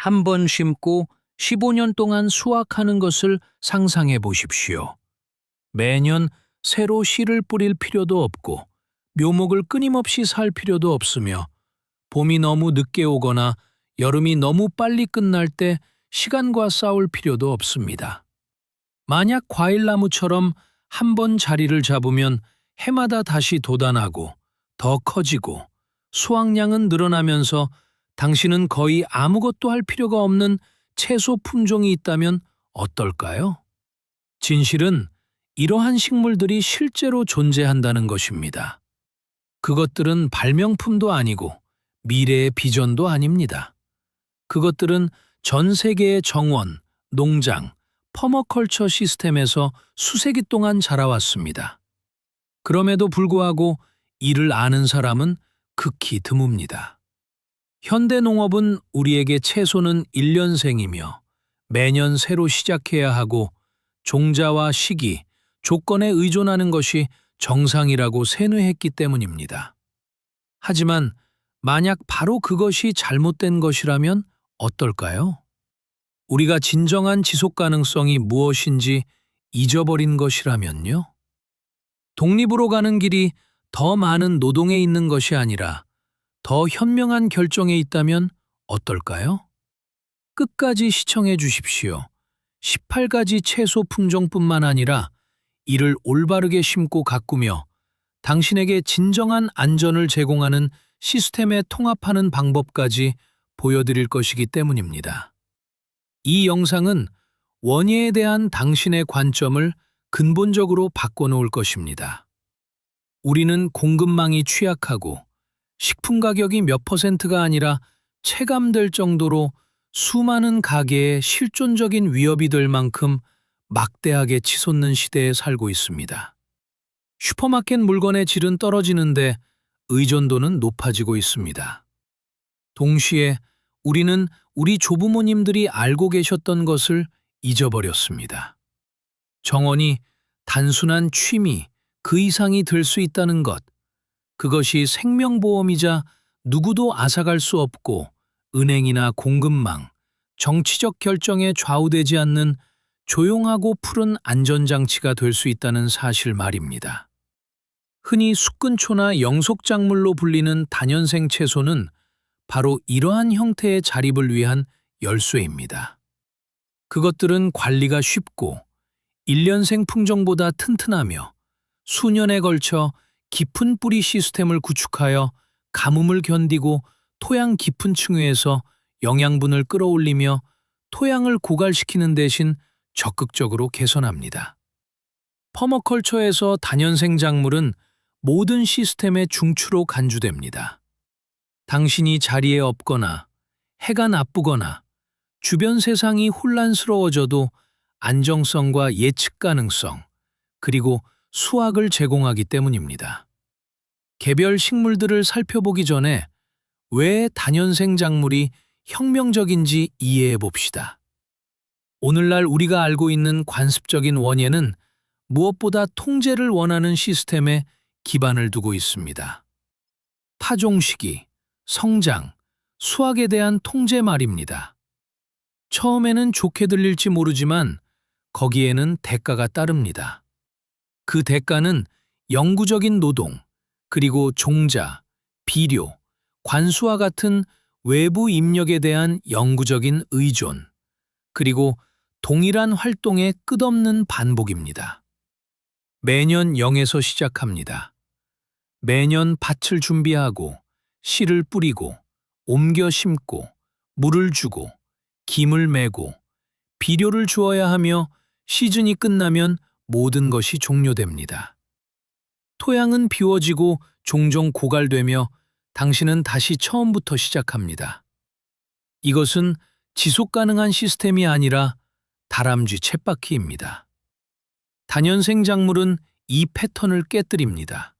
한 번 심고 15년 동안 수확하는 것을 상상해 보십시오. 매년 새로 씨를 뿌릴 필요도 없고 묘목을 끊임없이 살 필요도 없으며 봄이 너무 늦게 오거나 여름이 너무 빨리 끝날 때 시간과 싸울 필요도 없습니다. 만약 과일나무처럼 한 번 자리를 잡으면 해마다 다시 돋아나고 더 커지고 수확량은 늘어나면서 당신은 거의 아무것도 할 필요가 없는 채소 품종이 있다면 어떨까요? 진실은 이러한 식물들이 실제로 존재한다는 것입니다. 그것들은 발명품도 아니고 미래의 비전도 아닙니다. 그것들은 전 세계의 정원, 농장, 퍼머컬처 시스템에서 수세기 동안 자라왔습니다. 그럼에도 불구하고 이를 아는 사람은 극히 드뭅니다. 현대 농업은 우리에게 채소는 1년생이며 매년 새로 시작해야 하고 종자와 시기, 조건에 의존하는 것이 정상이라고 세뇌했기 때문입니다. 하지만 만약 바로 그것이 잘못된 것이라면 어떨까요? 우리가 진정한 지속 가능성이 무엇인지 잊어버린 것이라면요? 독립으로 가는 길이 더 많은 노동에 있는 것이 아니라 더 현명한 결정에 있다면 어떨까요? 끝까지 시청해 주십시오. 18가지 채소 품종뿐만 아니라 이를 올바르게 심고 가꾸며 당신에게 진정한 안전을 제공하는 시스템에 통합하는 방법까지 보여드릴 것이기 때문입니다. 이 영상은 원예에 대한 당신의 관점을 근본적으로 바꿔놓을 것입니다. 우리는 공급망이 취약하고 식품 가격이 몇 퍼센트가 아니라 체감될 정도로 수많은 가게에 실존적인 위협이 될 만큼 막대하게 치솟는 시대에 살고 있습니다. 슈퍼마켓 물건의 질은 떨어지는데 의존도는 높아지고 있습니다. 동시에 우리는 우리 조부모님들이 알고 계셨던 것을 잊어버렸습니다. 정원이 단순한 취미, 그 이상이 될 수 있다는 것, 그것이 생명보험이자 누구도 앗아갈 수 없고 은행이나 공급망, 정치적 결정에 좌우되지 않는 조용하고 푸른 안전장치가 될 수 있다는 사실 말입니다. 흔히 숙근초나 영속작물로 불리는 다년생 채소는 바로 이러한 형태의 자립을 위한 열쇠입니다. 그것들은 관리가 쉽고 1년생 품종보다 튼튼하며 수년에 걸쳐 깊은 뿌리 시스템을 구축하여 가뭄을 견디고 토양 깊은 층위에서 영양분을 끌어올리며 토양을 고갈시키는 대신 적극적으로 개선합니다. 퍼머컬처에서 다년생 작물은 모든 시스템의 중추로 간주됩니다. 당신이 자리에 없거나 해가 나쁘거나 주변 세상이 혼란스러워져도 안정성과 예측 가능성, 그리고 수확을 제공하기 때문입니다. 개별 식물들을 살펴보기 전에 왜 다년생 작물이 혁명적인지 이해해 봅시다. 오늘날 우리가 알고 있는 관습적인 원예는 무엇보다 통제를 원하는 시스템에 기반을 두고 있습니다. 파종 시기, 성장, 수확에 대한 통제 말입니다. 처음에는 좋게 들릴지 모르지만 거기에는 대가가 따릅니다. 그 대가는 영구적인 노동, 그리고 종자, 비료, 관수와 같은 외부 입력에 대한 영구적인 의존, 그리고 동일한 활동의 끝없는 반복입니다. 매년 0에서 시작합니다. 매년 밭을 준비하고 씨를 뿌리고 옮겨 심고 물을 주고 김을 매고 비료를 주어야 하며 시즌이 끝나면 모든 것이 종료됩니다. 토양은 비워지고 종종 고갈되며 당신은 다시 처음부터 시작합니다. 이것은 지속 가능한 시스템이 아니라 다람쥐 쳇바퀴입니다. 다년생 작물은 이 패턴을 깨뜨립니다.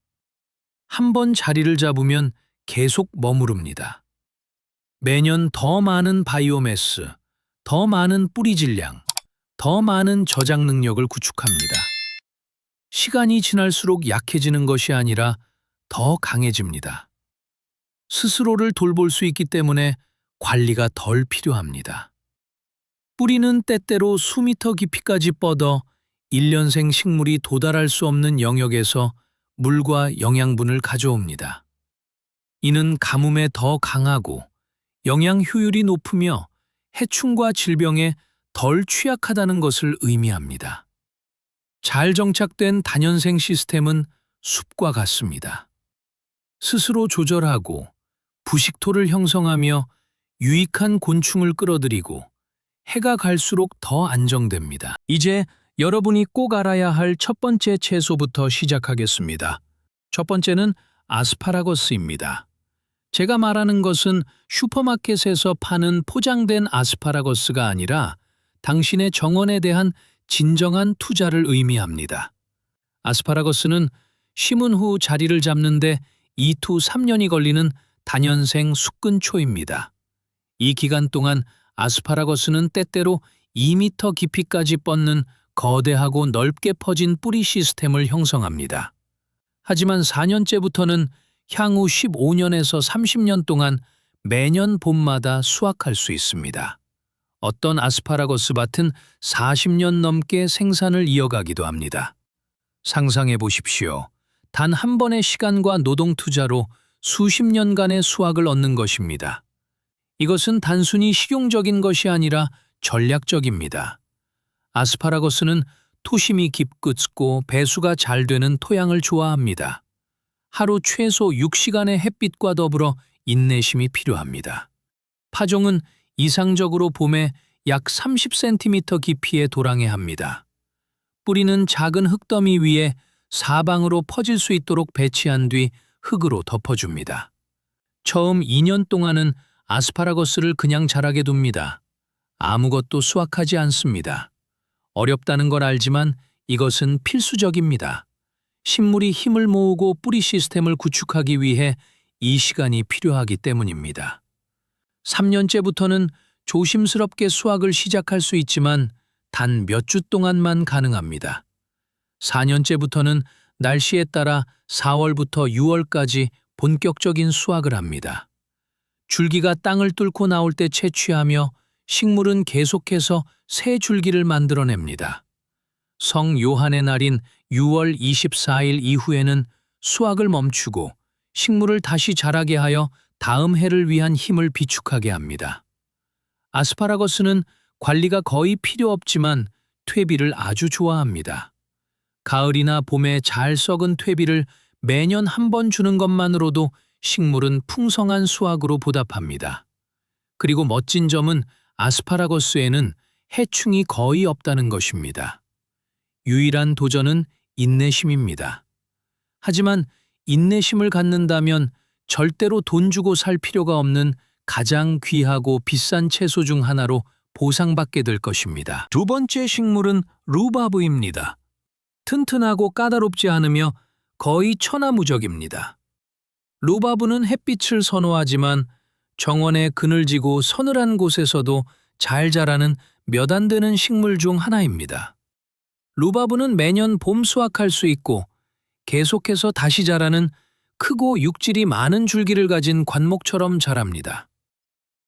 한 번 자리를 잡으면 계속 머무릅니다. 매년 더 많은 바이오매스, 더 많은 뿌리 질량, 더 많은 저장 능력을 구축합니다. 시간이 지날수록 약해지는 것이 아니라 더 강해집니다. 스스로를 돌볼 수 있기 때문에 관리가 덜 필요합니다. 뿌리는 때때로 수미터 깊이까지 뻗어 1년생 식물이 도달할 수 없는 영역에서 물과 영양분을 가져옵니다. 이는 가뭄에 더 강하고 영양 효율이 높으며 해충과 질병에 덜 취약하다는 것을 의미합니다. 잘 정착된 다년생 시스템은 숲과 같습니다. 스스로 조절하고 부식토를 형성하며 유익한 곤충을 끌어들이고 해가 갈수록 더 안정됩니다. 이제 여러분이 꼭 알아야 할 첫 번째 채소부터 시작하겠습니다. 첫 번째는 아스파라거스입니다. 제가 말하는 것은 슈퍼마켓에서 파는 포장된 아스파라거스가 아니라 당신의 정원에 대한 진정한 투자를 의미합니다. 아스파라거스는 심은 후 자리를 잡는데 2~3년이 걸리는 다년생 숙근초입니다. 이 기간 동안 아스파라거스는 때때로 2m 깊이까지 뻗는 거대하고 넓게 퍼진 뿌리 시스템을 형성합니다. 하지만 4년째부터는 향후 15년에서 30년 동안 매년 봄마다 수확할 수 있습니다. 어떤 아스파라거스 밭은 40년 넘게 생산을 이어가기도 합니다. 상상해 보십시오. 단 한 번의 시간과 노동 투자로 수십 년간의 수확을 얻는 것입니다. 이것은 단순히 실용적인 것이 아니라 전략적입니다. 아스파라거스는 토심이 깊고 배수가 잘 되는 토양을 좋아합니다. 하루 최소 6시간의 햇빛과 더불어 인내심이 필요합니다. 파종은 이상적으로 봄에 약 30cm 깊이에 도랑해야 합니다. 뿌리는 작은 흙더미 위에 사방으로 퍼질 수 있도록 배치한 뒤 흙으로 덮어줍니다. 처음 2년 동안은 아스파라거스를 그냥 자라게 둡니다. 아무것도 수확하지 않습니다. 어렵다는 걸 알지만 이것은 필수적입니다. 식물이 힘을 모으고 뿌리 시스템을 구축하기 위해 이 시간이 필요하기 때문입니다. 3년째부터는 조심스럽게 수확을 시작할 수 있지만 단 몇 주 동안만 가능합니다. 4년째부터는 날씨에 따라 4월부터 6월까지 본격적인 수확을 합니다. 줄기가 땅을 뚫고 나올 때 채취하며 식물은 계속해서 새 줄기를 만들어냅니다. 성 요한의 날인 6월 24일 이후에는 수확을 멈추고 식물을 다시 자라게 하여 다음 해를 위한 힘을 비축하게 합니다. 아스파라거스는 관리가 거의 필요 없지만 퇴비를 아주 좋아합니다. 가을이나 봄에 잘 썩은 퇴비를 매년 한 번 주는 것만으로도 식물은 풍성한 수확으로 보답합니다. 그리고 멋진 점은 아스파라거스에는 해충이 거의 없다는 것입니다. 유일한 도전은 인내심입니다. 하지만 인내심을 갖는다면 절대로 돈 주고 살 필요가 없는 가장 귀하고 비싼 채소 중 하나로 보상받게 될 것입니다. 두 번째 식물은 루바브입니다. 튼튼하고 까다롭지 않으며 거의 천하무적입니다. 루바브는 햇빛을 선호하지만 정원에 그늘지고 서늘한 곳에서도 잘 자라는 몇 안 되는 식물 중 하나입니다. 루바브는 매년 봄 수확할 수 있고 계속해서 다시 자라는 크고 육질이 많은 줄기를 가진 관목처럼 자랍니다.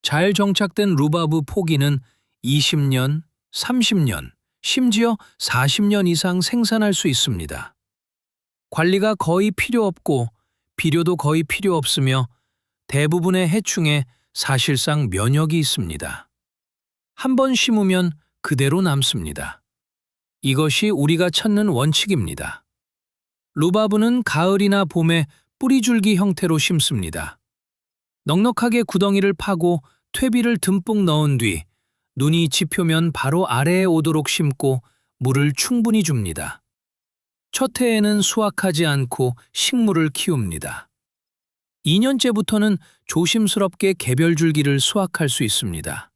잘 정착된 루바브 포기는 20년, 30년, 심지어 40년 이상 생산할 수 있습니다. 관리가 거의 필요 없고 비료도 거의 필요 없으며 대부분의 해충에 사실상 면역이 있습니다. 한 번 심으면 그대로 남습니다. 이것이 우리가 찾는 원칙입니다. 루바브는 가을이나 봄에 뿌리줄기 형태로 심습니다. 넉넉하게 구덩이를 파고 퇴비를 듬뿍 넣은 뒤 눈이 지표면 바로 아래에 오도록 심고 물을 충분히 줍니다. 첫 해에는 수확하지 않고 식물을 키웁니다. 2년째부터는 조심스럽게 개별 줄기를 수확할 수 있습니다.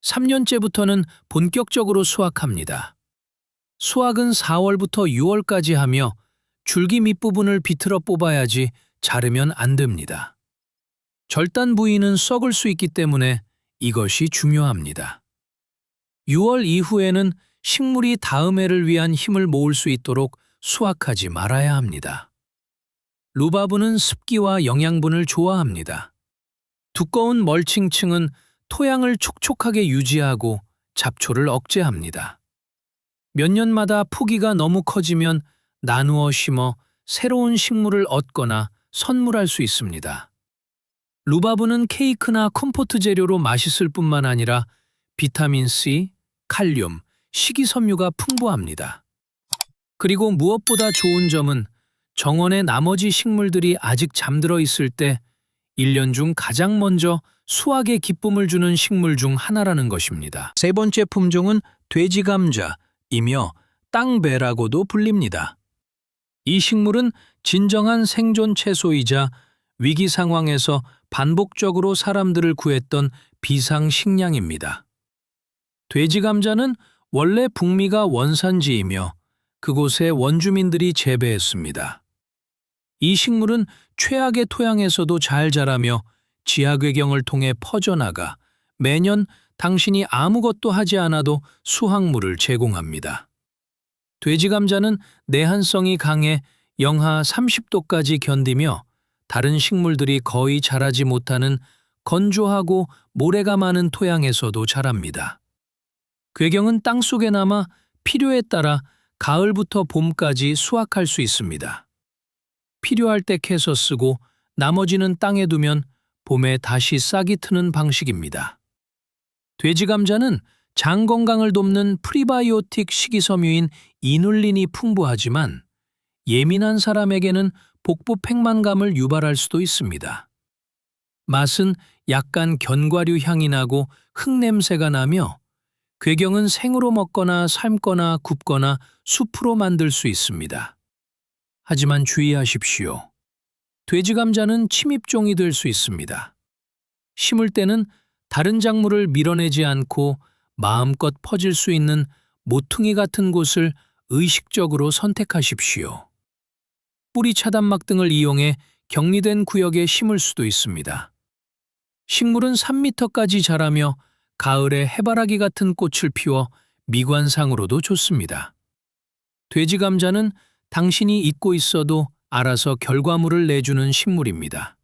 3년째부터는 본격적으로 수확합니다. 수확은 4월부터 6월까지 하며 줄기 밑부분을 비틀어 뽑아야지 자르면 안 됩니다. 절단 부위는 썩을 수 있기 때문에 이것이 중요합니다. 6월 이후에는 식물이 다음 해를 위한 힘을 모을 수 있도록 수확하지 말아야 합니다. 루바브는 습기와 영양분을 좋아합니다. 두꺼운 멀칭층은 토양을 촉촉하게 유지하고 잡초를 억제합니다. 몇 년마다 포기가 너무 커지면 나누어 심어 새로운 식물을 얻거나 선물할 수 있습니다. 루바브는 케이크나 컴포트 재료로 맛있을 뿐만 아니라 비타민C, 칼륨, 식이섬유가 풍부합니다. 그리고 무엇보다 좋은 점은 정원의 나머지 식물들이 아직 잠들어 있을 때 1년 중 가장 먼저 수확의 기쁨을 주는 식물 중 하나라는 것입니다. 세 번째 품종은 돼지감자이며 땅배라고도 불립니다. 이 식물은 진정한 생존 채소이자 위기 상황에서 반복적으로 사람들을 구했던 비상식량입니다. 돼지감자는 원래 북미가 원산지이며 그곳의 원주민들이 재배했습니다. 이 식물은 최악의 토양에서도 잘 자라며 지하괴경을 통해 퍼져나가 매년 당신이 아무것도 하지 않아도 수확물을 제공합니다. 돼지감자는 내한성이 강해 영하 30도까지 견디며 다른 식물들이 거의 자라지 못하는 건조하고 모래가 많은 토양에서도 자랍니다. 괴경은 땅속에 남아 필요에 따라 가을부터 봄까지 수확할 수 있습니다. 필요할 때 캐서 쓰고 나머지는 땅에 두면 봄에 다시 싹이 트는 방식입니다. 돼지감자는 장 건강을 돕는 프리바이오틱 식이섬유인 이눌린이 풍부하지만 예민한 사람에게는 복부 팽만감을 유발할 수도 있습니다. 맛은 약간 견과류 향이 나고 흙냄새가 나며 괴경은 생으로 먹거나 삶거나 굽거나 수프로 만들 수 있습니다. 하지만 주의하십시오. 돼지감자는 침입종이 될 수 있습니다. 심을 때는 다른 작물을 밀어내지 않고 마음껏 퍼질 수 있는 모퉁이 같은 곳을 의식적으로 선택하십시오. 뿌리 차단막 등을 이용해 격리된 구역에 심을 수도 있습니다. 식물은 3m까지 자라며 가을에 해바라기 같은 꽃을 피워 미관상으로도 좋습니다. 돼지감자는 당신이 잊고 있어도 알아서 결과물을 내주는 식물입니다.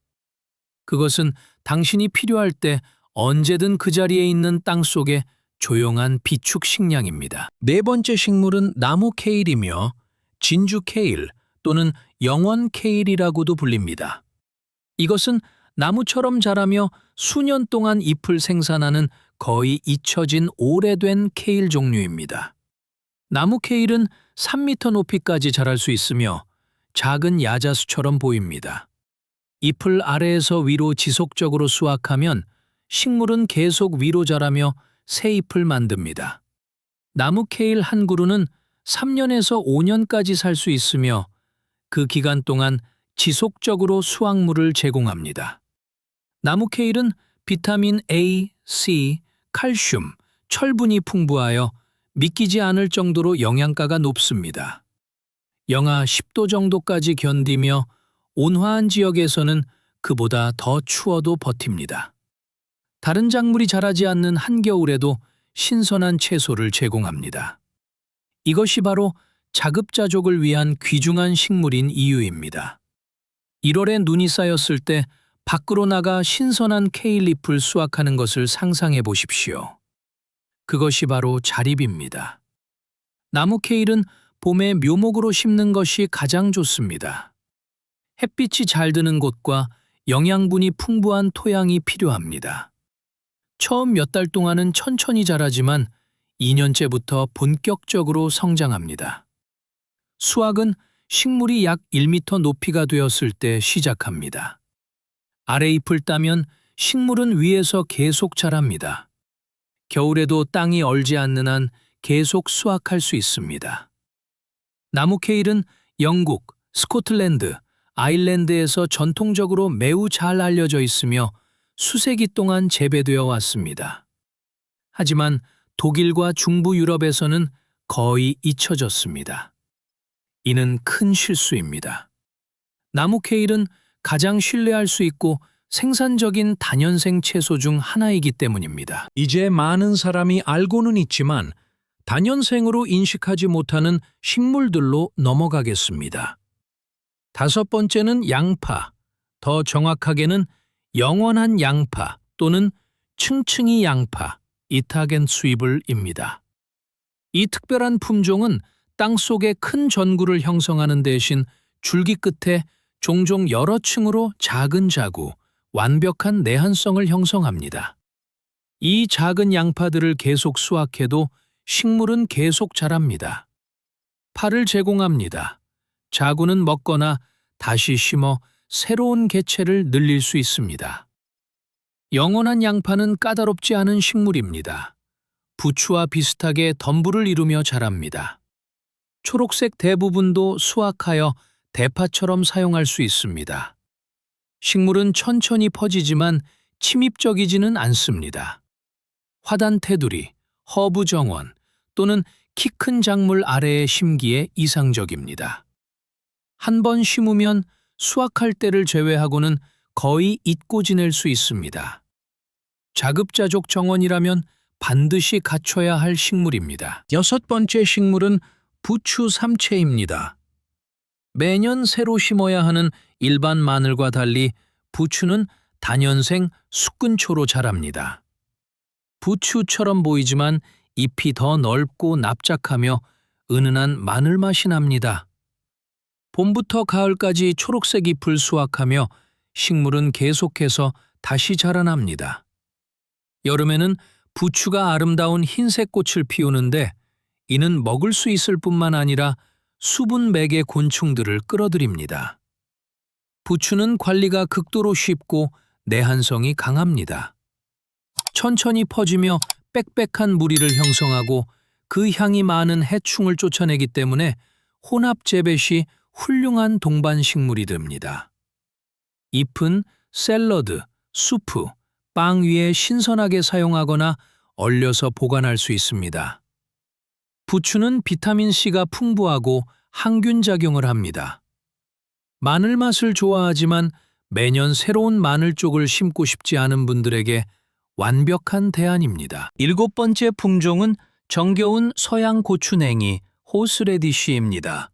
그것은 당신이 필요할 때 언제든 그 자리에 있는 땅 속에 조용한 비축 식량입니다. 네 번째 식물은 나무 케일이며 진주 케일 또는 영원 케일이라고도 불립니다. 이것은 나무처럼 자라며 수년 동안 잎을 생산하는 거의 잊혀진 오래된 케일 종류입니다. 나무 케일은 3m 높이까지 자랄 수 있으며 작은 야자수처럼 보입니다. 잎을 아래에서 위로 지속적으로 수확하면 식물은 계속 위로 자라며 새 잎을 만듭니다. 나무 케일 한 그루는 3년에서 5년까지 살 수 있으며 그 기간 동안 지속적으로 수확물을 제공합니다. 나무 케일은 비타민 A, C, 칼슘, 철분이 풍부하여 믿기지 않을 정도로 영양가가 높습니다. 영하 10도 정도까지 견디며 온화한 지역에서는 그보다 더 추워도 버팁니다. 다른 작물이 자라지 않는 한겨울에도 신선한 채소를 제공합니다. 이것이 바로 자급자족을 위한 귀중한 식물인 이유입니다. 1월에 눈이 쌓였을 때 밖으로 나가 신선한 케일잎을 수확하는 것을 상상해 보십시오. 그것이 바로 자립입니다. 나무 케일은 봄에 묘목으로 심는 것이 가장 좋습니다. 햇빛이 잘 드는 곳과 영양분이 풍부한 토양이 필요합니다. 처음 몇 달 동안은 천천히 자라지만 2년째부터 본격적으로 성장합니다. 수확은 식물이 약 1m 높이가 되었을 때 시작합니다. 아래 잎을 따면 식물은 위에서 계속 자랍니다. 겨울에도 땅이 얼지 않는 한 계속 수확할 수 있습니다. 나무 케일은 영국, 스코틀랜드, 아일랜드에서 전통적으로 매우 잘 알려져 있으며 수세기 동안 재배되어 왔습니다. 하지만 독일과 중부 유럽에서는 거의 잊혀졌습니다. 이는 큰 실수입니다. 나무 케일은 가장 신뢰할 수 있고 생산적인 다년생 채소 중 하나이기 때문입니다. 이제 많은 사람이 알고는 있지만 다년생으로 인식하지 못하는 식물들로 넘어가겠습니다. 다섯 번째는 양파, 더 정확하게는 영원한 양파 또는 층층이 양파, 이타겐스위블입니다. 이 특별한 품종은 땅속에 큰 전구를 형성하는 대신 줄기 끝에 종종 여러 층으로 작은 자구, 완벽한 내한성을 형성합니다. 이 작은 양파들을 계속 수확해도 식물은 계속 자랍니다. 팔을 제공합니다. 자구는 먹거나 다시 심어 새로운 개체를 늘릴 수 있습니다. 영원한 양파는 까다롭지 않은 식물입니다. 부추와 비슷하게 덤불을 이루며 자랍니다. 초록색 대부분도 수확하여 대파처럼 사용할 수 있습니다. 식물은 천천히 퍼지지만 침입적이지는 않습니다. 화단 테두리, 허브 정원 또는 키 큰 작물 아래에 심기에 이상적입니다. 한 번 심으면 수확할 때를 제외하고는 거의 잊고 지낼 수 있습니다. 자급자족 정원이라면 반드시 갖춰야 할 식물입니다. 여섯 번째 식물은 부추 삼채입니다. 매년 새로 심어야 하는 일반 마늘과 달리 부추는 다년생 숙근초로 자랍니다. 부추처럼 보이지만 잎이 더 넓고 납작하며 은은한 마늘 맛이 납니다. 봄부터 가을까지 초록색 잎을 수확하며 식물은 계속해서 다시 자라납니다. 여름에는 부추가 아름다운 흰색 꽃을 피우는데 이는 먹을 수 있을 뿐만 아니라 수분 매개 곤충들을 끌어들입니다. 부추는 관리가 극도로 쉽고 내한성이 강합니다. 천천히 퍼지며 빽빽한 무리를 형성하고 그 향이 많은 해충을 쫓아내기 때문에 혼합 재배 시 훌륭한 동반 식물이 됩니다. 잎은 샐러드, 수프, 빵 위에 신선하게 사용하거나 얼려서 보관할 수 있습니다. 부추는 비타민C가 풍부하고 항균 작용을 합니다. 마늘 맛을 좋아하지만 매년 새로운 마늘 쪽을 심고 싶지 않은 분들에게 완벽한 대안입니다. 일곱 번째 품종은 정겨운 서양 고추냉이, 호스레디쉬입니다.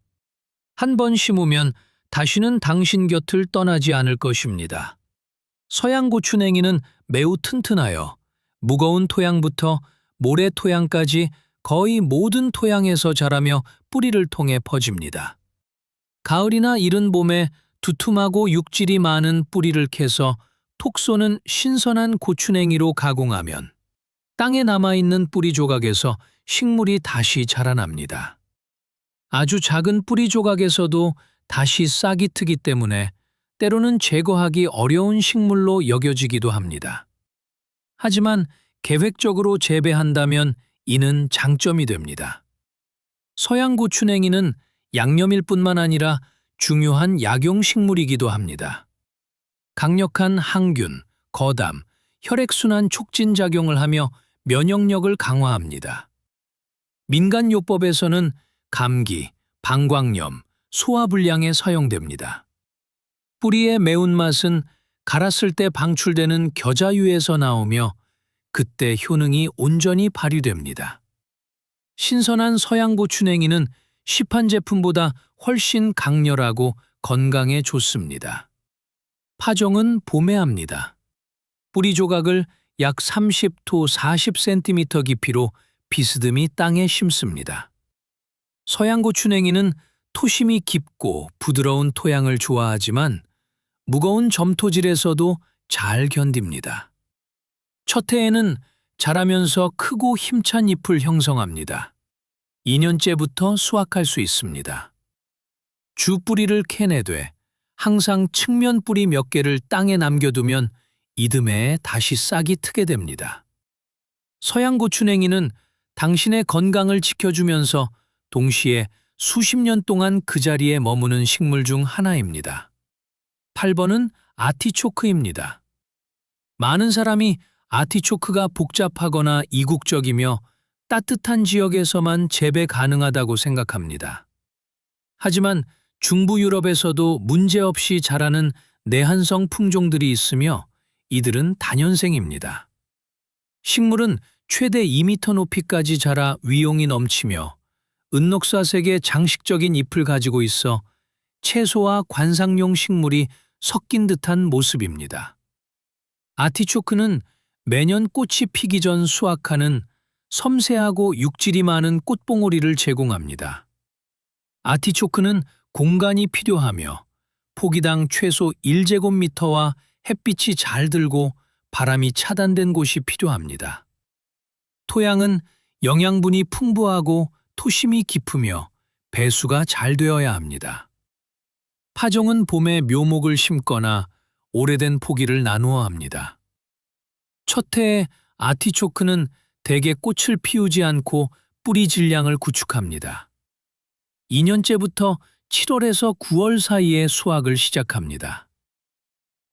한 번 심으면 다시는 당신 곁을 떠나지 않을 것입니다. 서양 고추냉이는 매우 튼튼하여 무거운 토양부터 모래 토양까지 거의 모든 토양에서 자라며 뿌리를 통해 퍼집니다. 가을이나 이른 봄에 두툼하고 육질이 많은 뿌리를 캐서 톡 쏘는 신선한 고추냉이로 가공하면 땅에 남아있는 뿌리 조각에서 식물이 다시 자라납니다. 아주 작은 뿌리 조각에서도 다시 싹이 트기 때문에 때로는 제거하기 어려운 식물로 여겨지기도 합니다. 하지만 계획적으로 재배한다면 이는 장점이 됩니다. 서양 고추냉이는 양념일 뿐만 아니라 중요한 약용식물이기도 합니다. 강력한 항균, 거담, 혈액순환 촉진 작용을 하며 면역력을 강화합니다. 민간요법에서는 감기, 방광염, 소화불량에 사용됩니다. 뿌리의 매운맛은 갈았을 때 방출되는 겨자유에서 나오며 그때 효능이 온전히 발휘됩니다. 신선한 서양 고추냉이는 시판 제품보다 훨씬 강렬하고 건강에 좋습니다. 파종은 봄에 합니다. 뿌리 조각을 약 30to 40cm 깊이로 비스듬히 땅에 심습니다. 서양 고추냉이는 토심이 깊고 부드러운 토양을 좋아하지만 무거운 점토질에서도 잘 견딥니다. 첫 해에는 자라면서 크고 힘찬 잎을 형성합니다. 2년째부터 수확할 수 있습니다. 주 뿌리를 캐내되 항상 측면 뿌리 몇 개를 땅에 남겨두면 이듬해에 다시 싹이 트게 됩니다. 서양 고추냉이는 당신의 건강을 지켜주면서 동시에 수십 년 동안 그 자리에 머무는 식물 중 하나입니다. 8번은 아티초크입니다. 많은 사람이 아티초크가 복잡하거나 이국적이며 따뜻한 지역에서만 재배 가능하다고 생각합니다. 하지만 중부 유럽에서도 문제없이 자라는 내한성 품종들이 있으며 이들은 다년생입니다. 식물은 최대 2m 높이까지 자라 위용이 넘치며 은녹사색의 장식적인 잎을 가지고 있어 채소와 관상용 식물이 섞인 듯한 모습입니다. 아티초크는 매년 꽃이 피기 전 수확하는 섬세하고 육질이 많은 꽃봉오리를 제공합니다. 아티초크는 공간이 필요하며 포기당 최소 1제곱미터와 햇빛이 잘 들고 바람이 차단된 곳이 필요합니다. 토양은 영양분이 풍부하고 토심이 깊으며 배수가 잘 되어야 합니다. 파종은 봄에 묘목을 심거나 오래된 포기를 나누어 합니다. 첫 해에 아티초크는 대개 꽃을 피우지 않고 뿌리 질량을 구축합니다. 2년째부터 7월에서 9월 사이에 수확을 시작합니다.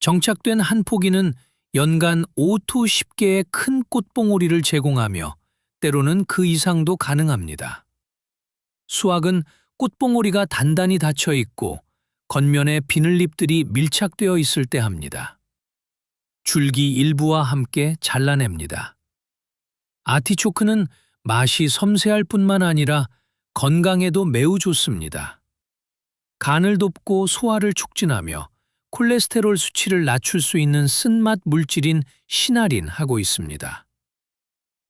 정착된 한 포기는 연간 5-10개의 큰 꽃봉오리를 제공하며 때로는 그 이상도 가능합니다. 수확은 꽃봉오리가 단단히 닫혀 있고 겉면에 비늘잎들이 밀착되어 있을 때 합니다. 줄기 일부와 함께 잘라냅니다. 아티초크는 맛이 섬세할 뿐만 아니라 건강에도 매우 좋습니다. 간을 돕고 소화를 촉진하며 콜레스테롤 수치를 낮출 수 있는 쓴맛 물질인 시나린하고 있습니다.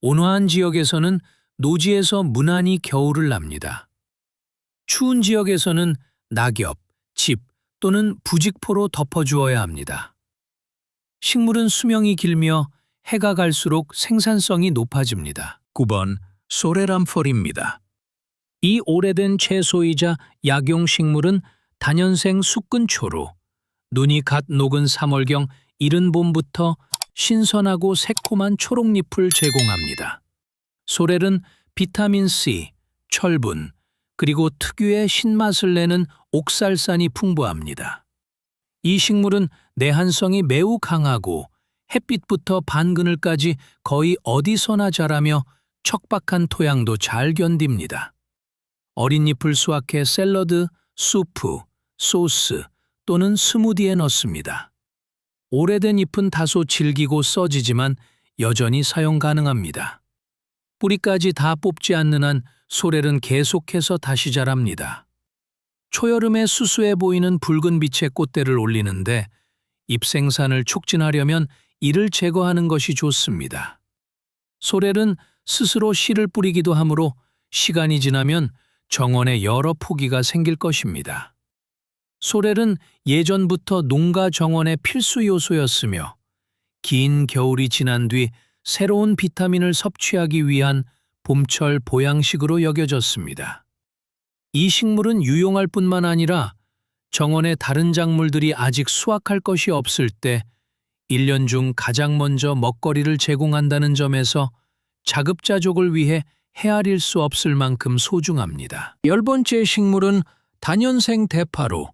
온화한 지역에서는 노지에서 무난히 겨울을 납니다. 추운 지역에서는 낙엽, 집 또는 부직포로 덮어주어야 합니다. 식물은 수명이 길며 해가 갈수록 생산성이 높아집니다. 9번 소레람펄입니다. 이 오래된 채소이자 약용식물은 다년생 숙근초로 눈이 갓 녹은 3월경 이른 봄부터 신선하고 새콤한 초록잎을 제공합니다. 소렐은 비타민C, 철분, 그리고 특유의 신맛을 내는 옥살산이 풍부합니다. 이 식물은 내한성이 매우 강하고 햇빛부터 반그늘까지 거의 어디서나 자라며 척박한 토양도 잘 견딥니다. 어린 잎을 수확해 샐러드, 수프, 소스 또는 스무디에 넣습니다. 오래된 잎은 다소 질기고 써지지만 여전히 사용 가능합니다. 뿌리까지 다 뽑지 않는 한 소렐은 계속해서 다시 자랍니다. 초여름에 수수해 보이는 붉은 빛의 꽃대를 올리는데 잎 생산을 촉진하려면 이를 제거하는 것이 좋습니다. 소렐은 스스로 씨를 뿌리기도 하므로 시간이 지나면 정원에 여러 포기가 생길 것입니다. 소렐은 예전부터 농가 정원의 필수 요소였으며 긴 겨울이 지난 뒤 새로운 비타민을 섭취하기 위한 봄철 보양식으로 여겨졌습니다. 이 식물은 유용할 뿐만 아니라 정원의 다른 작물들이 아직 수확할 것이 없을 때 1년 중 가장 먼저 먹거리를 제공한다는 점에서 자급자족을 위해 헤아릴 수 없을 만큼 소중합니다. 10번째 식물은 다년생 대파로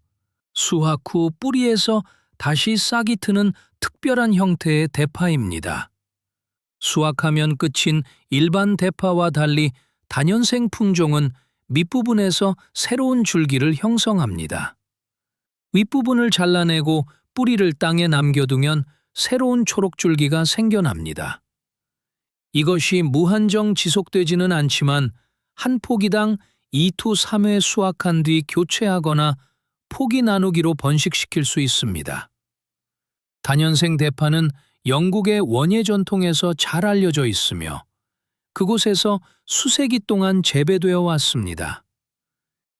수확 후 뿌리에서 다시 싹이 트는 특별한 형태의 대파입니다. 수확하면 끝인 일반 대파와 달리 다년생 품종은 밑부분에서 새로운 줄기를 형성합니다. 윗부분을 잘라내고 뿌리를 땅에 남겨두면 새로운 초록줄기가 생겨납니다. 이것이 무한정 지속되지는 않지만 한 포기당 2-3회 수확한 뒤 교체하거나 포기 나누기로 번식시킬 수 있습니다. 다년생 대파는 영국의 원예 전통에서 잘 알려져 있으며 그곳에서 수세기 동안 재배되어 왔습니다.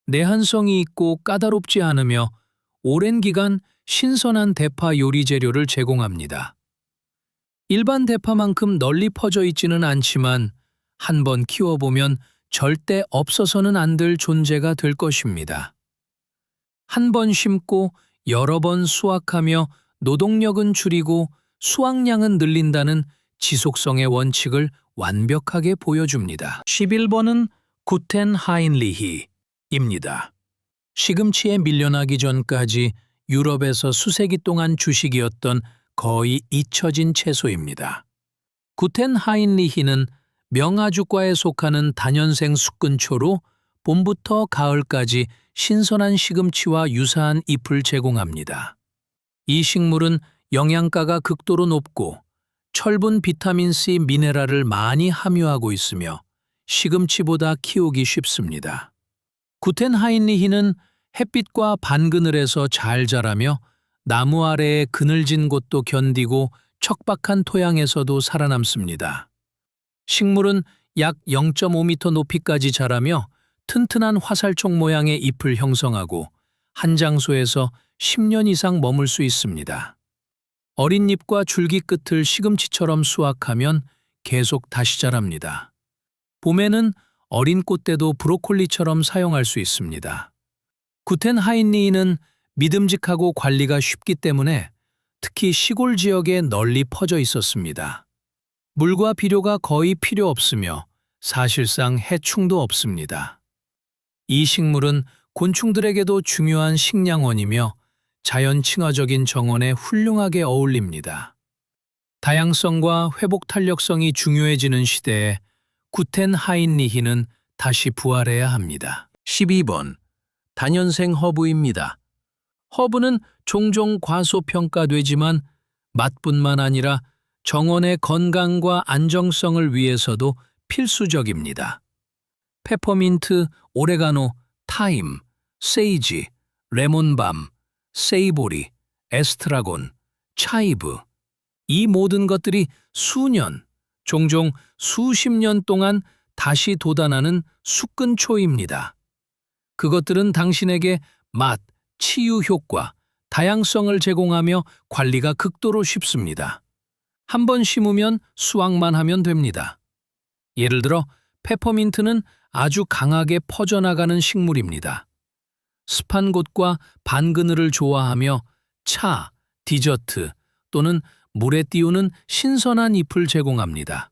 내한성이 있고 까다롭지 않으며 오랜 기간 신선한 대파 요리 재료를 제공합니다. 일반 대파만큼 널리 퍼져 있지는 않지만 한번 키워보면 절대 없어서는 안 될 존재가 될 것입니다. 한 번 심고 여러 번 수확하며 노동력은 줄이고 수확량은 늘린다는 지속성의 원칙을 완벽하게 보여줍니다. 11번은 구텐 하인리히입니다. 시금치에 밀려나기 전까지 유럽에서 수세기 동안 주식이었던 거의 잊혀진 채소입니다. 구텐 하인리히는 명아주과에 속하는 다년생 숙근초로 봄부터 가을까지 신선한 시금치와 유사한 잎을 제공합니다. 이 식물은 영양가가 극도로 높고 철분, 비타민C, 미네랄을 많이 함유하고 있으며 시금치보다 키우기 쉽습니다. 구텐 하인리히는 햇빛과 반그늘에서 잘 자라며 나무 아래에 그늘진 곳도 견디고 척박한 토양에서도 살아남습니다. 식물은 약 0.5m 높이까지 자라며 튼튼한 화살촉 모양의 잎을 형성하고 한 장소에서 10년 이상 머물 수 있습니다. 어린 잎과 줄기 끝을 시금치처럼 수확하면 계속 다시 자랍니다. 봄에는 어린 꽃대도 브로콜리처럼 사용할 수 있습니다. 구텐 하인리히는 믿음직하고 관리가 쉽기 때문에 특히 시골 지역에 널리 퍼져 있었습니다. 물과 비료가 거의 필요 없으며 사실상 해충도 없습니다. 이 식물은 곤충들에게도 중요한 식량원이며 자연 친화적인 정원에 훌륭하게 어울립니다. 다양성과 회복 탄력성이 중요해지는 시대에 구텐 하인리히는 다시 부활해야 합니다. 12번 다년생 허브입니다. 허브는 종종 과소평가되지만 맛뿐만 아니라 정원의 건강과 안정성을 위해서도 필수적입니다. 페퍼민트, 오레가노, 타임, 세이지, 레몬밤, 세이보리, 에스트라곤, 차이브 이 모든 것들이 수년, 종종 수십 년 동안 다시 돋아나는 숙근초입니다. 그것들은 당신에게 맛, 치유 효과, 다양성을 제공하며 관리가 극도로 쉽습니다. 한 번 심으면 수확만 하면 됩니다. 예를 들어 페퍼민트는 아주 강하게 퍼져나가는 식물입니다. 습한 곳과 반그늘을 좋아하며 차, 디저트 또는 물에 띄우는 신선한 잎을 제공합니다.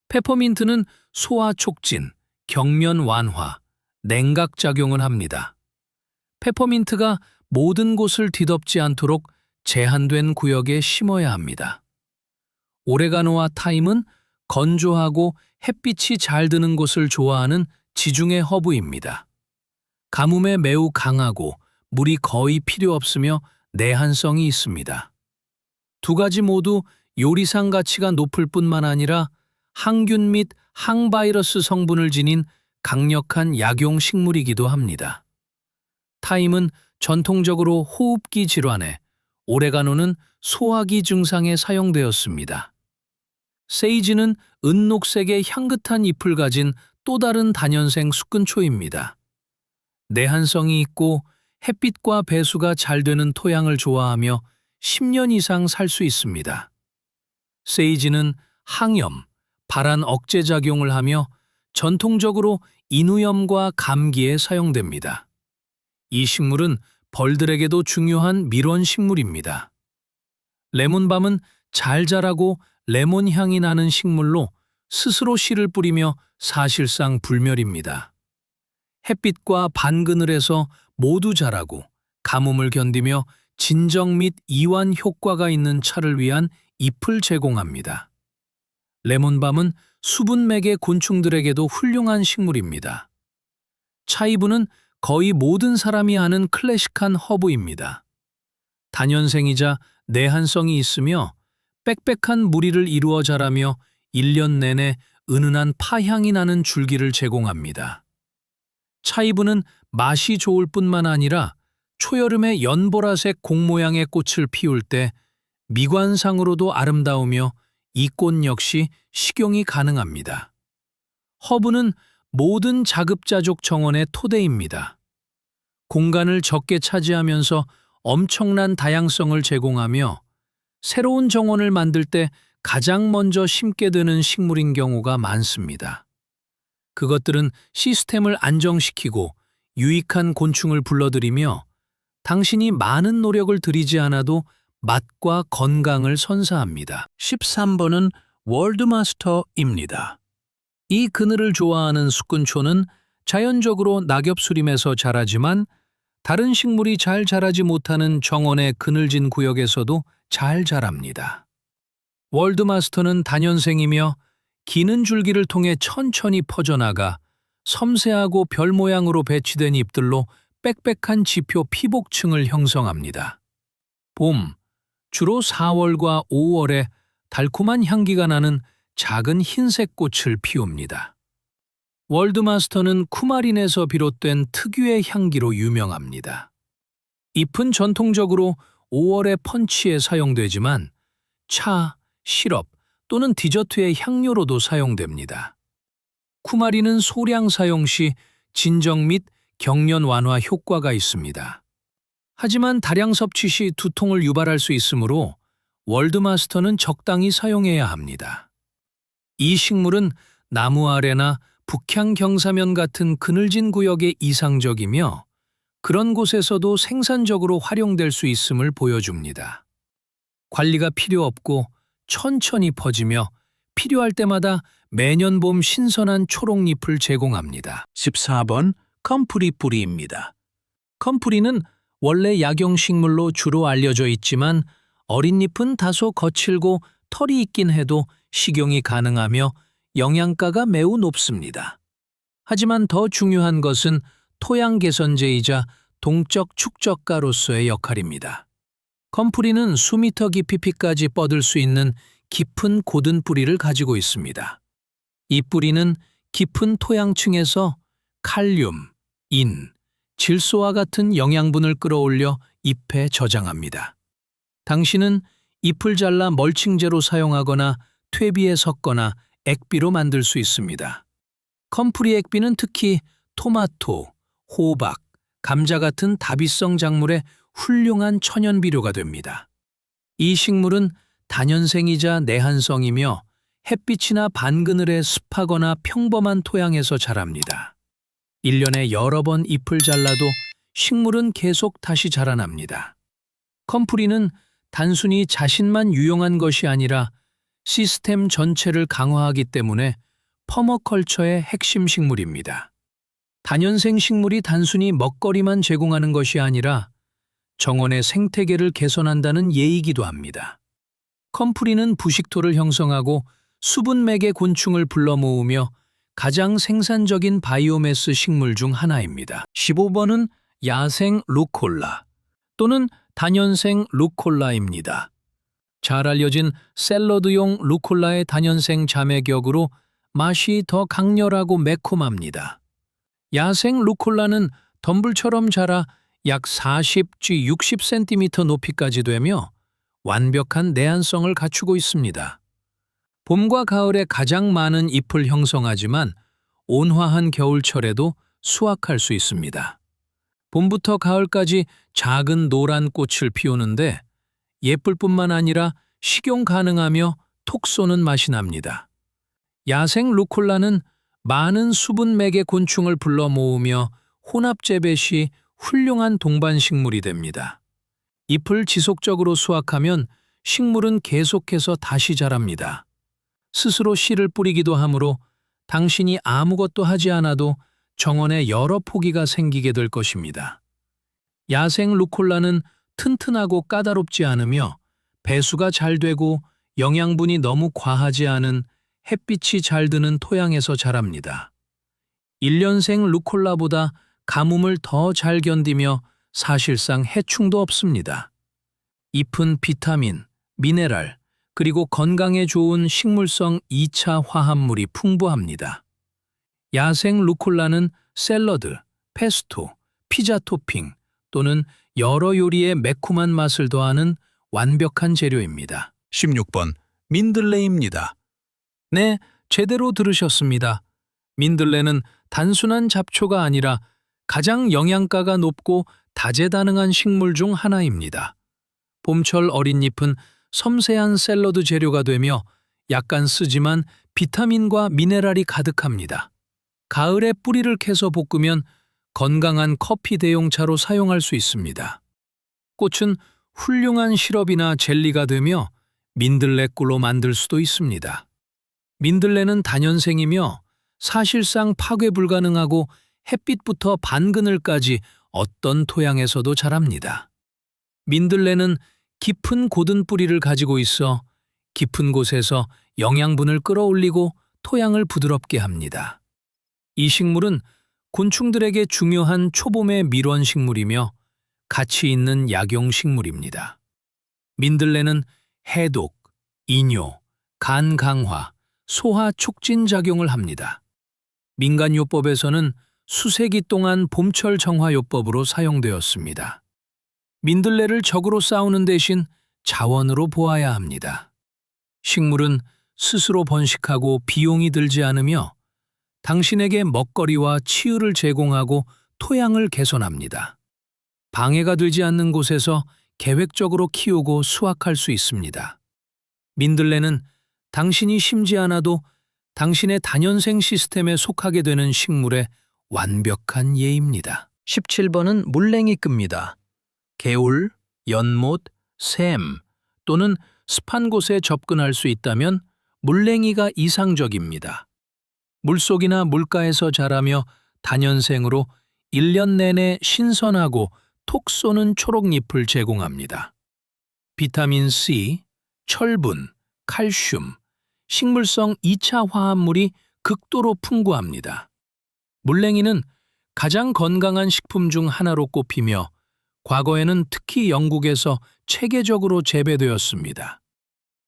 페퍼민트는 소화 촉진, 경련 완화, 냉각 작용을 합니다. 페퍼민트가 모든 곳을 뒤덮지 않도록 제한된 구역에 심어야 합니다. 오레가노와 타임은 건조하고 햇빛이 잘 드는 곳을 좋아하는 지중해 허브입니다. 가뭄에 매우 강하고 물이 거의 필요 없으며 내한성이 있습니다. 두 가지 모두 요리상 가치가 높을 뿐만 아니라 항균 및 항바이러스 성분을 지닌 강력한 약용 식물이기도 합니다. 타임은 전통적으로 호흡기 질환에, 오레가노는 소화기 증상에 사용되었습니다. 세이지는 은녹색의 향긋한 잎을 가진 또 다른 다년생 숙근초입니다. 내한성이 있고 햇빛과 배수가 잘 되는 토양을 좋아하며 10년 이상 살 수 있습니다. 세이지는 항염, 발한 억제 작용을 하며 전통적으로 인후염과 감기에 사용됩니다. 이 식물은 벌들에게도 중요한 밀원 식물입니다. 레몬밤은 잘 자라고 레몬 향이 나는 식물로 스스로 씨를 뿌리며 사실상 불멸입니다. 햇빛과 반그늘에서 모두 자라고 가뭄을 견디며 진정 및 이완 효과가 있는 차를 위한 잎을 제공합니다. 레몬밤은 수분맥의 곤충들에게도 훌륭한 식물입니다. 차이브는 거의 모든 사람이 아는 클래식한 허브입니다. 다년생이자 내한성이 있으며 빽빽한 무리를 이루어 자라며 1년 내내 은은한 파향이 나는 줄기를 제공합니다. 차이브는 맛이 좋을 뿐만 아니라 초여름에 연보라색 공 모양의 꽃을 피울 때 미관상으로도 아름다우며 이 꽃 역시 식용이 가능합니다. 허브는 모든 자급자족 정원의 토대입니다. 공간을 적게 차지하면서 엄청난 다양성을 제공하며 새로운 정원을 만들 때 가장 먼저 심게 되는 식물인 경우가 많습니다. 그것들은 시스템을 안정시키고 유익한 곤충을 불러들이며 당신이 많은 노력을 들이지 않아도 맛과 건강을 선사합니다. 13번은 월드마스터입니다. 이 그늘을 좋아하는 숙근초는 자연적으로 낙엽수림에서 자라지만 다른 식물이 잘 자라지 못하는 정원의 그늘진 구역에서도 잘 자랍니다. 월드마스터는 다년생이며 기는 줄기를 통해 천천히 퍼져나가 섬세하고 별 모양으로 배치된 잎들로 빽빽한 지표 피복층을 형성합니다. 봄, 주로 4월과 5월에 달콤한 향기가 나는 작은 흰색 꽃을 피웁니다. 월드마스터는 쿠마린에서 비롯된 특유의 향기로 유명합니다. 잎은 전통적으로 5월의 펀치에 사용되지만 차, 시럽 또는 디저트의 향료로도 사용됩니다. 쿠마린은 소량 사용 시 진정 및 경련 완화 효과가 있습니다. 하지만 다량 섭취 시 두통을 유발할 수 있으므로 월드마스터는 적당히 사용해야 합니다. 이 식물은 나무 아래나 북향 경사면 같은 그늘진 구역에 이상적이며 그런 곳에서도 생산적으로 활용될 수 있음을 보여줍니다. 관리가 필요 없고 천천히 퍼지며 필요할 때마다 매년 봄 신선한 초록잎을 제공합니다. 14번 컴프리 뿌리입니다. 컴프리는 원래 약용식물로 주로 알려져 있지만 어린 잎은 다소 거칠고 털이 있긴 해도 식용이 가능하며 영양가가 매우 높습니다. 하지만 더 중요한 것은 토양 개선제이자 동적 축적가로서의 역할입니다. 컴프리는 수미터 깊이까지 뻗을 수 있는 깊은 고든 뿌리를 가지고 있습니다. 이 뿌리는 깊은 토양층에서 칼륨, 인, 질소와 같은 영양분을 끌어올려 잎에 저장합니다. 당신은 잎을 잘라 멀칭제로 사용하거나 퇴비에 섞거나 액비로 만들 수 있습니다. 컴프리 액비는 특히 토마토, 호박, 감자 같은 다비성 작물의 훌륭한 천연비료가 됩니다. 이 식물은 다년생이자 내한성이며 햇빛이나 반그늘에 습하거나 평범한 토양에서 자랍니다. 1년에 여러 번 잎을 잘라도 식물은 계속 다시 자라납니다. 컴프리는 단순히 자신만 유용한 것이 아니라 시스템 전체를 강화하기 때문에 퍼머컬처의 핵심 식물입니다. 다년생 식물이 단순히 먹거리만 제공하는 것이 아니라 정원의 생태계를 개선한다는 예이기도 합니다. 컴프리는 부식토를 형성하고 수분맥의 곤충을 불러 모으며 가장 생산적인 바이오매스 식물 중 하나입니다. 15번은 야생 루콜라 또는 다년생 루콜라입니다. 잘 알려진 샐러드용 루콜라의 다년생 자매격으로 맛이 더 강렬하고 매콤합니다. 야생 루콜라는 덤불처럼 자라 약 40-60cm 높이까지 되며 완벽한 내한성을 갖추고 있습니다. 봄과 가을에 가장 많은 잎을 형성하지만 온화한 겨울철에도 수확할 수 있습니다. 봄부터 가을까지 작은 노란 꽃을 피우는데 예쁠 뿐만 아니라 식용 가능하며 톡 쏘는 맛이 납니다. 야생 루콜라는 많은 수분맥의 곤충을 불러 모으며 혼합 재배 시 훌륭한 동반식물이 됩니다. 잎을 지속적으로 수확하면 식물은 계속해서 다시 자랍니다. 스스로 씨를 뿌리기도 하므로 당신이 아무것도 하지 않아도 정원에 여러 포기가 생기게 될 것입니다. 야생 루콜라는 튼튼하고 까다롭지 않으며 배수가 잘 되고 영양분이 너무 과하지 않은 햇빛이 잘 드는 토양에서 자랍니다. 1년생 루콜라보다 가뭄을 더 잘 견디며 사실상 해충도 없습니다. 잎은 비타민, 미네랄, 그리고 건강에 좋은 식물성 2차 화합물이 풍부합니다. 야생 루콜라는 샐러드, 페스토, 피자 토핑 또는 여러 요리에 매콤한 맛을 더하는 완벽한 재료입니다. 16번 민들레입니다. 네, 제대로 들으셨습니다. 민들레는 단순한 잡초가 아니라 가장 영양가가 높고 다재다능한 식물 중 하나입니다. 봄철 어린 잎은 섬세한 샐러드 재료가 되며 약간 쓰지만 비타민과 미네랄이 가득합니다. 가을에 뿌리를 캐서 볶으면 건강한 커피 대용차로 사용할 수 있습니다. 꽃은 훌륭한 시럽이나 젤리가 되며 민들레 꿀로 만들 수도 있습니다. 민들레는 다년생이며 사실상 파괴 불가능하고 햇빛부터 반그늘까지 어떤 토양에서도 자랍니다. 민들레는 깊은 고든 뿌리를 가지고 있어 깊은 곳에서 영양분을 끌어올리고 토양을 부드럽게 합니다. 이 식물은 곤충들에게 중요한 초봄의 밀원 식물이며 가치 있는 약용 식물입니다. 민들레는 해독, 이뇨, 간 강화, 소화 촉진 작용을 합니다. 민간요법에서는 수세기 동안 봄철 정화요법으로 사용되었습니다. 민들레를 적으로 싸우는 대신 자원으로 보아야 합니다. 식물은 스스로 번식하고 비용이 들지 않으며 당신에게 먹거리와 치유를 제공하고 토양을 개선합니다. 방해가 되지 않는 곳에서 계획적으로 키우고 수확할 수 있습니다. 민들레는 당신이 심지 않아도 당신의 다년생 시스템에 속하게 되는 식물의 완벽한 예입니다. 17번은 물냉이급입니다. 개울, 연못, 샘 또는 습한 곳에 접근할 수 있다면 물냉이가 이상적입니다. 물속이나 물가에서 자라며 다년생으로 1년 내내 신선하고 톡 쏘는 초록잎을 제공합니다. 비타민 C, 철분, 칼슘, 식물성 2차 화합물이 극도로 풍부합니다. 물냉이는 가장 건강한 식품 중 하나로 꼽히며 과거에는 특히 영국에서 체계적으로 재배되었습니다.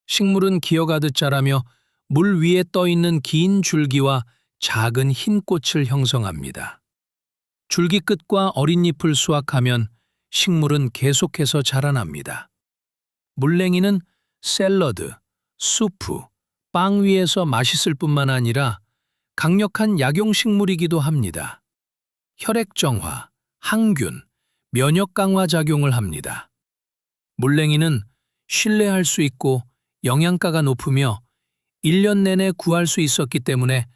식물은 기어가듯 자라며 물 위에 떠 있는 긴 줄기와 작은 흰 꽃을 형성합니다. 줄기 끝과 어린 잎을 수확하면 식물은 계속해서 자라납니다. 물냉이는 샐러드, 수프, 빵 위에서 맛있을 뿐만 아니라 강력한 약용식물이기도 합니다. 혈액 정화, 항균, 면역 강화 작용을 합니다. 물냉이는 신뢰할 수 있고 영양가가 높으며 1년 내내 구할 수 있었기 때문에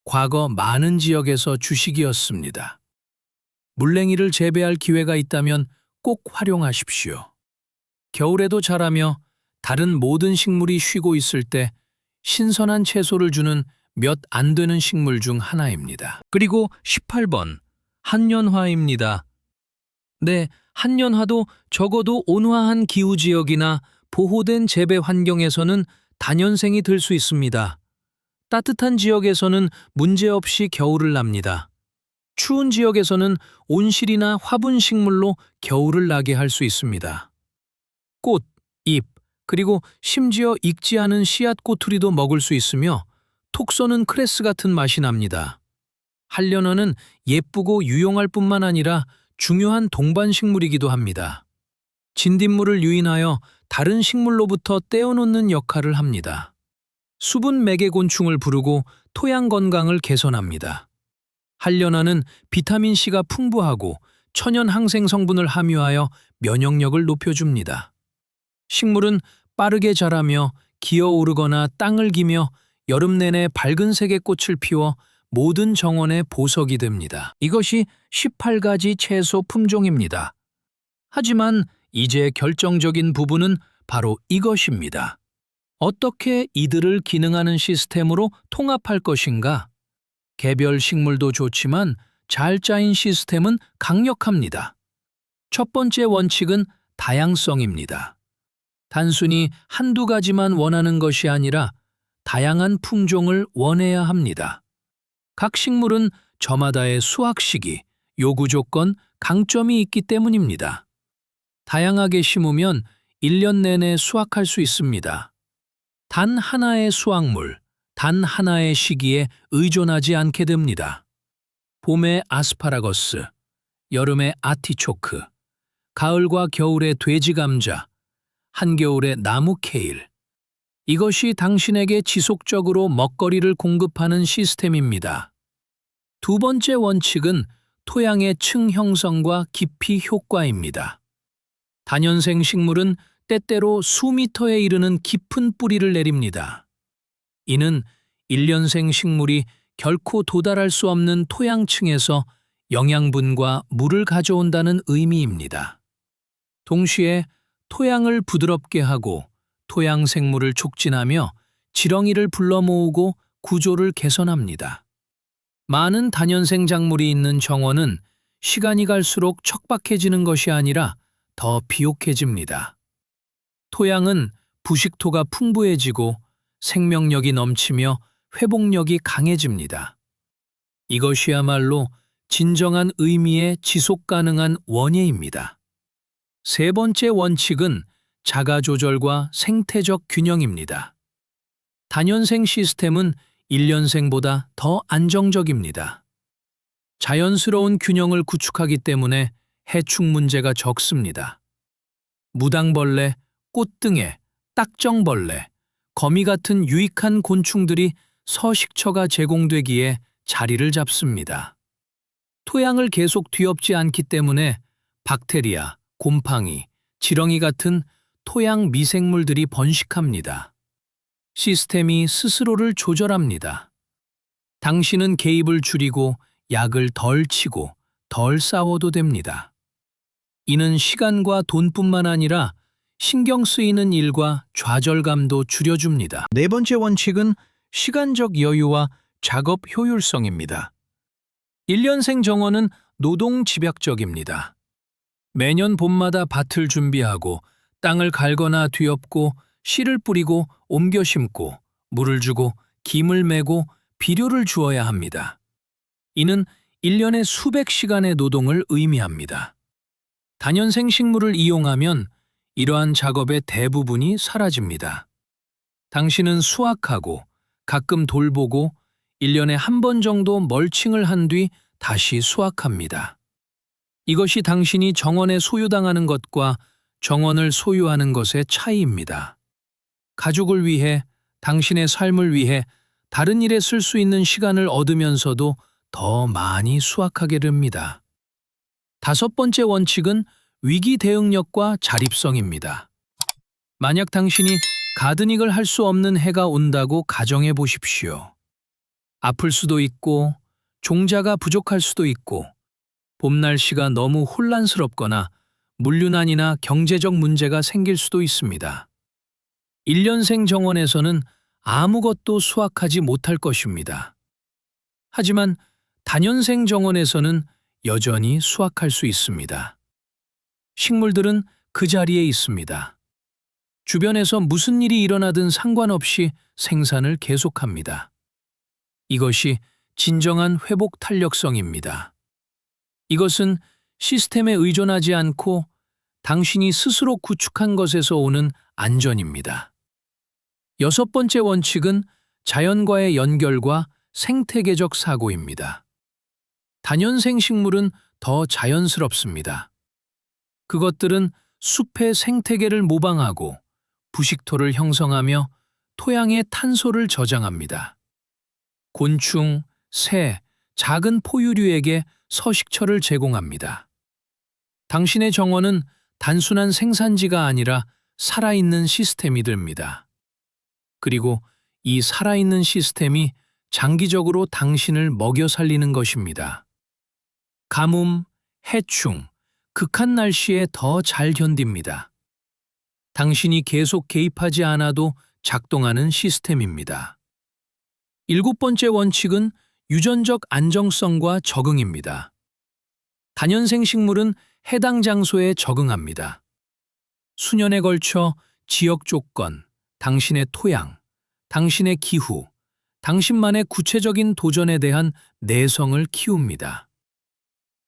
과거 많은 지역에서 주식이었습니다. 물냉이를 재배할 기회가 있다면 꼭 활용하십시오. 겨울에도 자라며 다른 모든 식물이 쉬고 있을 때 신선한 채소를 주는 몇 안 되는 식물 중 하나입니다. 그리고 18번, 한년화입니다. 네, 한년화도 적어도 온화한 기후지역이나 보호된 재배 환경에서는 다년생이 될 수 있습니다. 따뜻한 지역에서는 문제없이 겨울을 납니다. 추운 지역에서는 온실이나 화분 식물로 겨울을 나게 할 수 있습니다. 꽃, 잎, 그리고 심지어 익지 않은 씨앗 꼬투리도 먹을 수 있으며 톡 쏘는 크레스 같은 맛이 납니다. 한년화는 예쁘고 유용할 뿐만 아니라 중요한 동반식물이기도 합니다. 진딧물을 유인하여 다른 식물로부터 떼어놓는 역할을 합니다. 수분 매개 곤충을 부르고 토양 건강을 개선합니다. 한년화는 비타민C가 풍부하고 천연 항생 성분을 함유하여 면역력을 높여줍니다. 식물은 빠르게 자라며 기어오르거나 땅을 기며 여름 내내 밝은 색의 꽃을 피워 모든 정원의 보석이 됩니다. 이것이 18가지 채소 품종입니다. 하지만 이제 결정적인 부분은 바로 이것입니다. 어떻게 이들을 기능하는 시스템으로 통합할 것인가? 개별 식물도 좋지만 잘 짜인 시스템은 강력합니다. 첫 번째 원칙은 다양성입니다. 단순히 한두 가지만 원하는 것이 아니라 다양한 품종을 원해야 합니다. 각 식물은 저마다의 수확 시기, 요구 조건, 강점이 있기 때문입니다. 다양하게 심으면 1년 내내 수확할 수 있습니다. 단 하나의 수확물, 단 하나의 시기에 의존하지 않게 됩니다. 봄에 아스파라거스, 여름에 아티초크, 가을과 겨울에 돼지감자, 한겨울에 나무 케일. 이것이 당신에게 지속적으로 먹거리를 공급하는 시스템입니다. 두 번째 원칙은 토양의 층 형성과 깊이 효과입니다. 다년생 식물은 때때로 수미터에 이르는 깊은 뿌리를 내립니다. 이는 1년생 식물이 결코 도달할 수 없는 토양층에서 영양분과 물을 가져온다는 의미입니다. 동시에 토양을 부드럽게 하고 토양 생물을 촉진하며 지렁이를 불러 모으고 구조를 개선합니다. 많은 다년생 작물이 있는 정원은 시간이 갈수록 척박해지는 것이 아니라 더 비옥해집니다. 토양은 부식토가 풍부해지고 생명력이 넘치며 회복력이 강해집니다. 이것이야말로 진정한 의미의 지속 가능한 원예입니다. 세 번째 원칙은 자가 조절과 생태적 균형입니다. 다년생 시스템은 1년생보다 더 안정적입니다. 자연스러운 균형을 구축하기 때문에 해충 문제가 적습니다. 무당벌레, 꽃등에, 딱정벌레, 거미 같은 유익한 곤충들이 서식처가 제공되기에 자리를 잡습니다. 토양을 계속 뒤엎지 않기 때문에 박테리아, 곰팡이, 지렁이 같은 토양 미생물들이 번식합니다. 시스템이 스스로를 조절합니다. 당신은 개입을 줄이고 약을 덜 치고 덜 싸워도 됩니다. 이는 시간과 돈뿐만 아니라 신경 쓰이는 일과 좌절감도 줄여줍니다. 네 번째 원칙은 시간적 여유와 작업 효율성입니다. 1년생 정원은 노동 집약적입니다. 매년 봄마다 밭을 준비하고 땅을 갈거나 뒤엎고 씨를 뿌리고 옮겨 심고 물을 주고 김을 매고 비료를 주어야 합니다. 이는 1년의 수백 시간의 노동을 의미합니다. 다년생 식물을 이용하면 이러한 작업의 대부분이 사라집니다. 당신은 수확하고 가끔 돌보고 1년에 한 번 정도 멀칭을 한 뒤 다시 수확합니다. 이것이 당신이 정원에 소유당하는 것과 정원을 소유하는 것의 차이입니다. 가족을 위해, 당신의 삶을 위해 다른 일에 쓸 수 있는 시간을 얻으면서도 더 많이 수확하게 됩니다. 다섯 번째 원칙은 위기 대응력과 자립성입니다. 만약 당신이 가드닝을 할 수 없는 해가 온다고 가정해 보십시오. 아플 수도 있고 종자가 부족할 수도 있고 봄 날씨가 너무 혼란스럽거나 물류난이나 경제적 문제가 생길 수도 있습니다. 1년생 정원에서는 아무것도 수확하지 못할 것입니다. 하지만 다년생 정원에서는 여전히 수확할 수 있습니다. 식물들은 그 자리에 있습니다. 주변에서 무슨 일이 일어나든 상관없이 생산을 계속합니다. 이것이 진정한 회복 탄력성입니다. 이것은 시스템에 의존하지 않고 당신이 스스로 구축한 것에서 오는 안전입니다. 여섯 번째 원칙은 자연과의 연결과 생태계적 사고입니다. 다년생 식물은 더 자연스럽습니다. 그것들은 숲의 생태계를 모방하고 부식토를 형성하며 토양의 탄소를 저장합니다. 곤충, 새, 작은 포유류에게 서식처를 제공합니다. 당신의 정원은 단순한 생산지가 아니라 살아있는 시스템이 됩니다. 그리고 이 살아있는 시스템이 장기적으로 당신을 먹여 살리는 것입니다. 가뭄, 해충, 극한 날씨에 더 잘 견딥니다. 당신이 계속 개입하지 않아도 작동하는 시스템입니다. 일곱 번째 원칙은 유전적 안정성과 적응입니다. 다년생 식물은 해당 장소에 적응합니다. 수년에 걸쳐 지역 조건, 당신의 토양, 당신의 기후, 당신만의 구체적인 도전에 대한 내성을 키웁니다.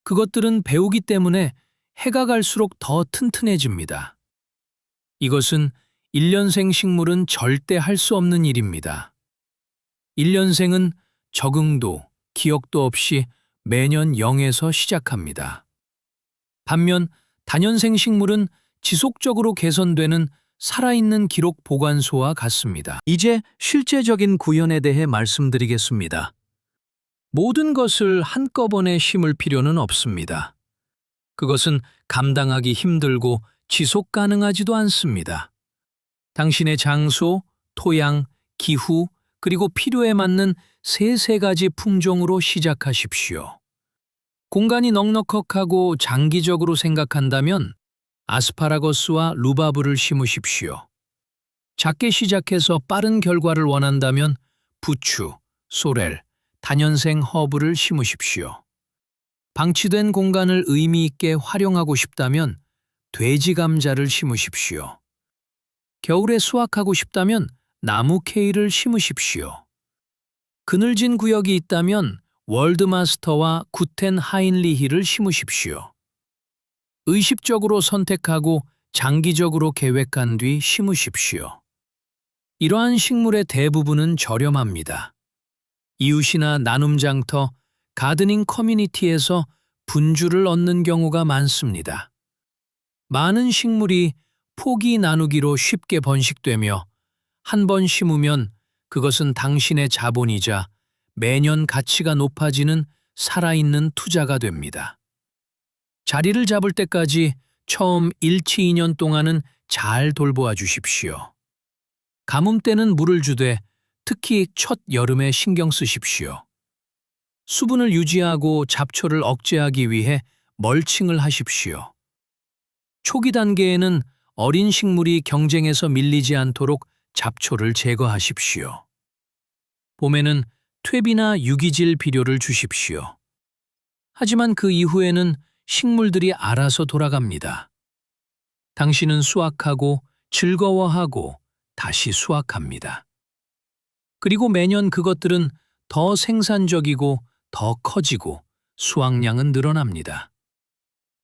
그것들은 배우기 때문에 해가 갈수록 더 튼튼해집니다. 이것은 1년생 식물은 절대 할 수 없는 일입니다. 1년생은 적응도, 기억도 없이 매년 0에서 시작합니다. 반면 다년생 식물은 지속적으로 개선되는 살아있는 기록 보관소와 같습니다. 이제 실제적인 구현에 대해 말씀드리겠습니다. 모든 것을 한꺼번에 심을 필요는 없습니다. 그것은 감당하기 힘들고 지속 가능하지도 않습니다. 당신의 장소, 토양, 기후, 그리고 필요에 맞는 세 가지 품종으로 시작하십시오. 공간이 넉넉하고 장기적으로 생각한다면 아스파라거스와 루바브를 심으십시오. 작게 시작해서 빠른 결과를 원한다면 부추, 소렐, 다년생 허브를 심으십시오. 방치된 공간을 의미 있게 활용하고 싶다면 돼지 감자를 심으십시오. 겨울에 수확하고 싶다면 나무 케일을 심으십시오. 그늘진 구역이 있다면 월드마스터와 구텐 하인리히를 심으십시오. 의식적으로 선택하고 장기적으로 계획한 뒤 심으십시오. 이러한 식물의 대부분은 저렴합니다. 이웃이나 나눔장터, 가드닝 커뮤니티에서 분주를 얻는 경우가 많습니다. 많은 식물이 포기 나누기로 쉽게 번식되며 한 번 심으면 그것은 당신의 자본이자 매년 가치가 높아지는 살아있는 투자가 됩니다. 자리를 잡을 때까지 처음 1~2년 동안은 잘 돌보아 주십시오. 가뭄 때는 물을 주되 특히 첫 여름에 신경 쓰십시오. 수분을 유지하고 잡초를 억제하기 위해 멀칭을 하십시오. 초기 단계에는 어린 식물이 경쟁에서 밀리지 않도록 잡초를 제거하십시오. 봄에는 퇴비나 유기질 비료를 주십시오. 하지만 그 이후에는 식물들이 알아서 돌아갑니다. 당신은 수확하고 즐거워하고 다시 수확합니다. 그리고 매년 그것들은 더 생산적이고 더 커지고 수확량은 늘어납니다.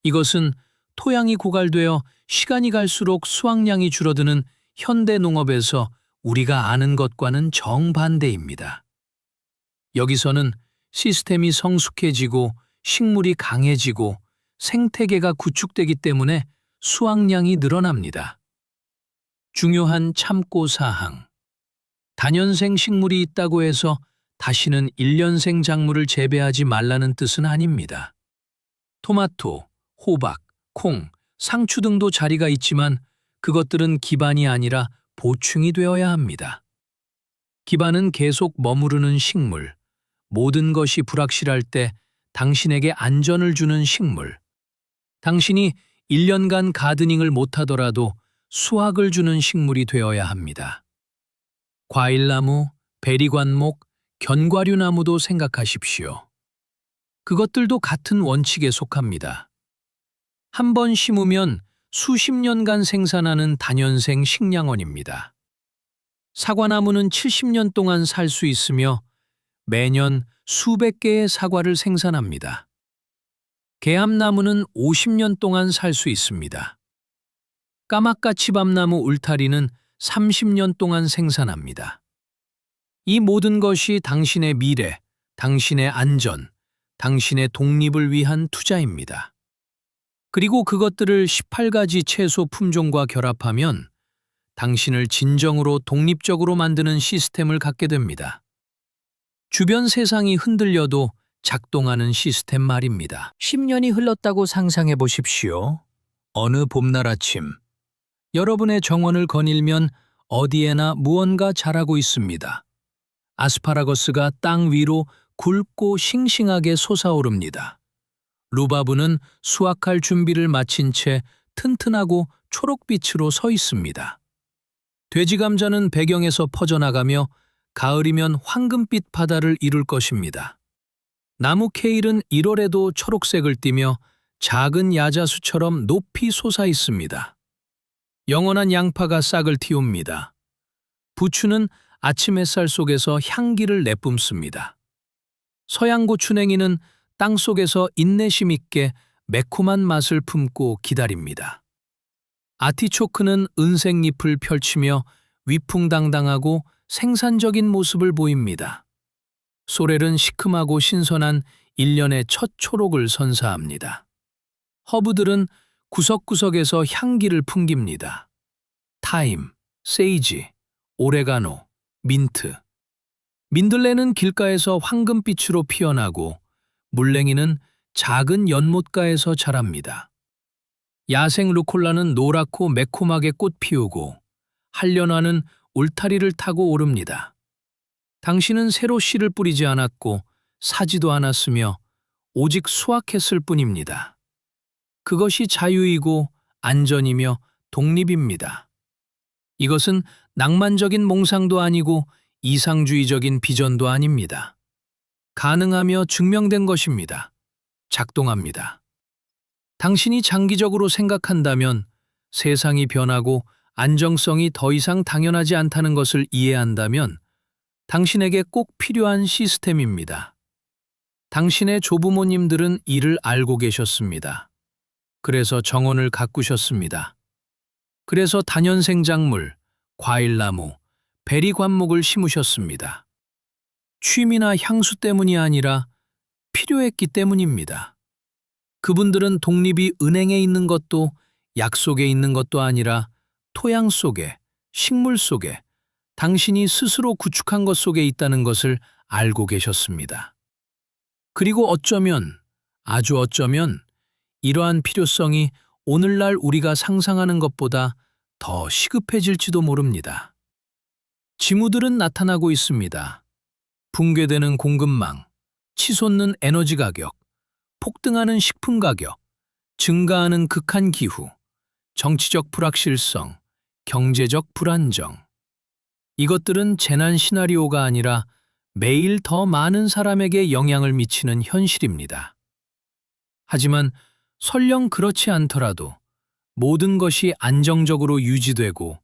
이것은 토양이 고갈되어 시간이 갈수록 수확량이 줄어드는 현대 농업에서 우리가 아는 것과는 정반대입니다. 여기서는 시스템이 성숙해지고 식물이 강해지고 생태계가 구축되기 때문에 수확량이 늘어납니다. 중요한 참고사항. 다년생 식물이 있다고 해서 다시는 1년생 작물을 재배하지 말라는 뜻은 아닙니다. 토마토, 호박, 콩, 상추 등도 자리가 있지만 그것들은 기반이 아니라 보충이 되어야 합니다. 기반은 계속 머무르는 식물, 모든 것이 불확실할 때 당신에게 안전을 주는 식물, 당신이 1년간 가드닝을 못하더라도 수확을 주는 식물이 되어야 합니다. 과일나무, 베리관목, 견과류나무도 생각하십시오. 그것들도 같은 원칙에 속합니다. 한 번 심으면 수십 년간 생산하는 다년생 식량원입니다. 사과나무는 70년 동안 살 수 있으며 매년 수백 개의 사과를 생산합니다. 개암나무는 50년 동안 살 수 있습니다. 까마까치밤나무 울타리는 30년 동안 생산합니다. 이 모든 것이 당신의 미래, 당신의 안전, 당신의 독립을 위한 투자입니다. 그리고 그것들을 18가지 채소 품종과 결합하면 당신을 진정으로 독립적으로 만드는 시스템을 갖게 됩니다. 주변 세상이 흔들려도 작동하는 시스템 말입니다. 10년이 흘렀다고 상상해 보십시오. 어느 봄날 아침, 여러분의 정원을 거닐면 어디에나 무언가 자라고 있습니다. 아스파라거스가 땅 위로 굵고 싱싱하게 솟아오릅니다. 루바브는 수확할 준비를 마친 채 튼튼하고 초록빛으로 서 있습니다. 돼지감자는 배경에서 퍼져나가며 가을이면 황금빛 바다를 이룰 것입니다. 나무 케일은 1월에도 초록색을 띠며 작은 야자수처럼 높이 솟아 있습니다. 영원한 양파가 싹을 틔웁니다. 부추는 아침 햇살 속에서 향기를 내뿜습니다. 서양고추냉이는 땅속에서 인내심 있게 매콤한 맛을 품고 기다립니다. 아티초크는 은색잎을 펼치며 위풍당당하고 생산적인 모습을 보입니다. 소렐은 시큼하고 신선한 1년의 첫 초록을 선사합니다. 허브들은 구석구석에서 향기를 풍깁니다. 타임, 세이지, 오레가노, 민트. 민들레는 길가에서 황금빛으로 피어나고 물냉이는 작은 연못가에서 자랍니다. 야생 루콜라는 노랗고 매콤하게 꽃 피우고 한련화는 울타리를 타고 오릅니다. 당신은 새로 씨를 뿌리지 않았고 사지도 않았으며 오직 수확했을 뿐입니다. 그것이 자유이고 안전이며 독립입니다. 이것은 낭만적인 몽상도 아니고 이상주의적인 비전도 아닙니다. 가능하며 증명된 것입니다. 작동합니다. 당신이 장기적으로 생각한다면 세상이 변하고 안정성이 더 이상 당연하지 않다는 것을 이해한다면 당신에게 꼭 필요한 시스템입니다. 당신의 조부모님들은 이를 알고 계셨습니다. 그래서 정원을 가꾸셨습니다. 그래서 다년생 작물, 과일나무, 베리관목을 심으셨습니다. 취미나 향수 때문이 아니라 필요했기 때문입니다. 그분들은 독립이 은행에 있는 것도 약속에 있는 것도 아니라 토양 속에, 식물 속에, 당신이 스스로 구축한 것 속에 있다는 것을 알고 계셨습니다. 그리고 어쩌면, 아주 어쩌면 이러한 필요성이 오늘날 우리가 상상하는 것보다 더 시급해질지도 모릅니다. 징후들은 나타나고 있습니다. 붕괴되는 공급망, 치솟는 에너지 가격, 폭등하는 식품 가격, 증가하는 극한 기후, 정치적 불확실성, 경제적 불안정. 이것들은 재난 시나리오가 아니라 매일 더 많은 사람에게 영향을 미치는 현실입니다. 하지만 설령 그렇지 않더라도 모든 것이 안정적으로 유지되고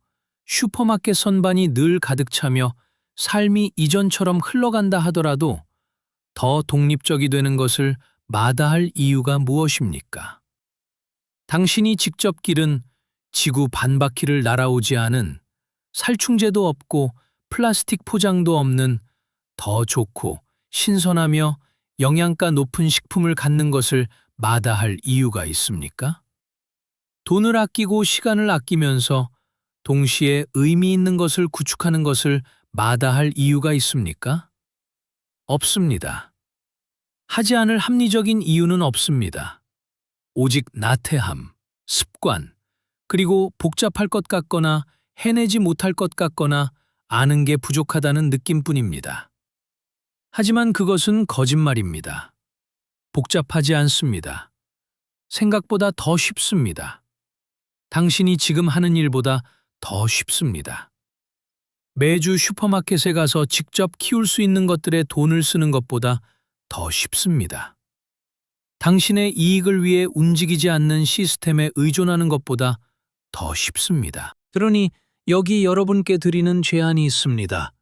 슈퍼마켓 선반이 늘 가득 차며 삶이 이전처럼 흘러간다 하더라도 더 독립적이 되는 것을 마다할 이유가 무엇입니까? 당신이 직접 기른 지구 반바퀴를 날아오지 않은 살충제도 없고 플라스틱 포장도 없는 더 좋고 신선하며 영양가 높은 식품을 갖는 것을 마다할 이유가 있습니까? 돈을 아끼고 시간을 아끼면서 동시에 의미 있는 것을 구축하는 것을 마다할 이유가 있습니까? 없습니다. 하지 않을 합리적인 이유는 없습니다. 오직 나태함, 습관, 그리고 복잡할 것 같거나 해내지 못할 것 같거나 아는 게 부족하다는 느낌뿐입니다. 하지만 그것은 거짓말입니다. 복잡하지 않습니다. 생각보다 더 쉽습니다. 당신이 지금 하는 일보다 더 쉽습니다. 매주 슈퍼마켓에 가서 직접 키울 수 있는 것들에 돈을 쓰는 것보다 더 쉽습니다. 당신의 이익을 위해 움직이지 않는 시스템에 의존하는 것보다 더 쉽습니다. 그러니 여기 여러분께 드리는 제안이 있습니다.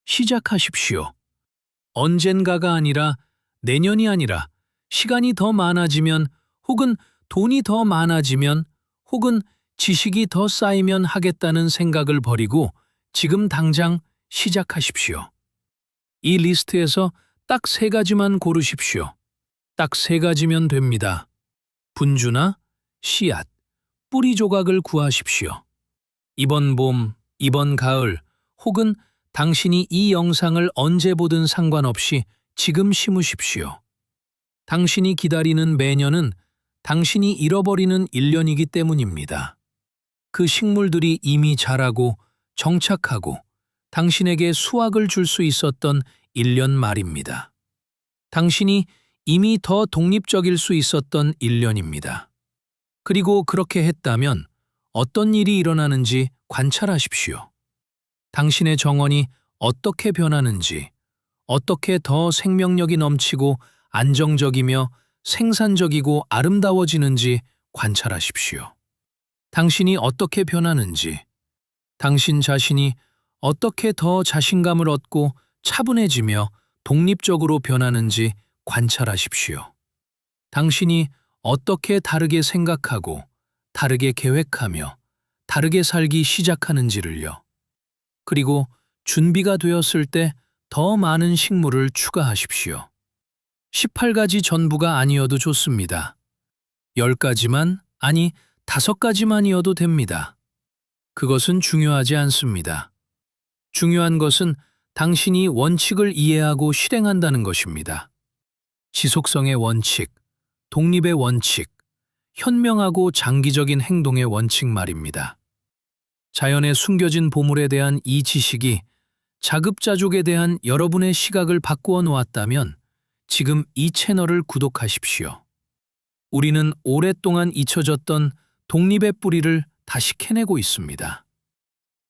시작하십시오. 언젠가가 아니라 내년이 아니라 시간이 더 많아지면 혹은 돈이 더 많아지면 혹은 지식이 더 쌓이면 하겠다는 생각을 버리고 지금 당장 시작하십시오. 이 리스트에서 딱 3가지만 고르십시오. 딱 3가지면 됩니다. 분주나 씨앗, 뿌리 조각을 구하십시오. 이번 봄, 이번 가을 혹은 당신이 이 영상을 언제 보든 상관없이 지금 심으십시오. 당신이 기다리는 매년은 당신이 잃어버리는 1년이기 때문입니다. 그 식물들이 이미 자라고 정착하고 당신에게 수확을 줄 수 있었던 1년 말입니다. 당신이 이미 더 독립적일 수 있었던 1년입니다. 그리고 그렇게 했다면 어떤 일이 일어나는지 관찰하십시오. 당신의 정원이 어떻게 변하는지, 어떻게 더 생명력이 넘치고 안정적이며 생산적이고 아름다워지는지 관찰하십시오. 당신이 어떻게 변하는지, 당신 자신이 어떻게 더 자신감을 얻고 차분해지며 독립적으로 변하는지 관찰하십시오. 당신이 어떻게 다르게 생각하고 다르게 계획하며 다르게 살기 시작하는지를요. 그리고 준비가 되었을 때 더 많은 식물을 추가하십시오. 18가지 전부가 아니어도 좋습니다. 10가지만, 아니 5가지만이어도 됩니다. 그것은 중요하지 않습니다. 중요한 것은 당신이 원칙을 이해하고 실행한다는 것입니다. 지속성의 원칙, 독립의 원칙, 현명하고 장기적인 행동의 원칙 말입니다. 자연의 숨겨진 보물에 대한 이 지식이 자급자족에 대한 여러분의 시각을 바꾸어 놓았다면 지금 이 채널을 구독하십시오. 우리는 오랫동안 잊혀졌던 독립의 뿌리를 다시 캐내고 있습니다.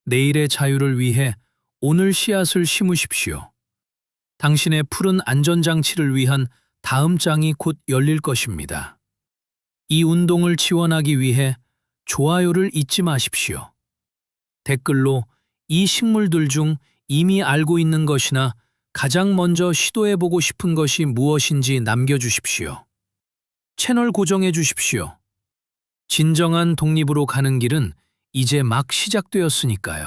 내일의 자유를 위해 오늘 씨앗을 심으십시오. 당신의 푸른 안전장치를 위한 다음 장이 곧 열릴 것입니다. 이 운동을 지원하기 위해 좋아요를 잊지 마십시오. 댓글로 이 식물들 중 이미 알고 있는 것이나 가장 먼저 시도해보고 싶은 것이 무엇인지 남겨주십시오. 채널 고정해 주십시오. 진정한 독립으로 가는 길은 이제 막 시작되었으니까요.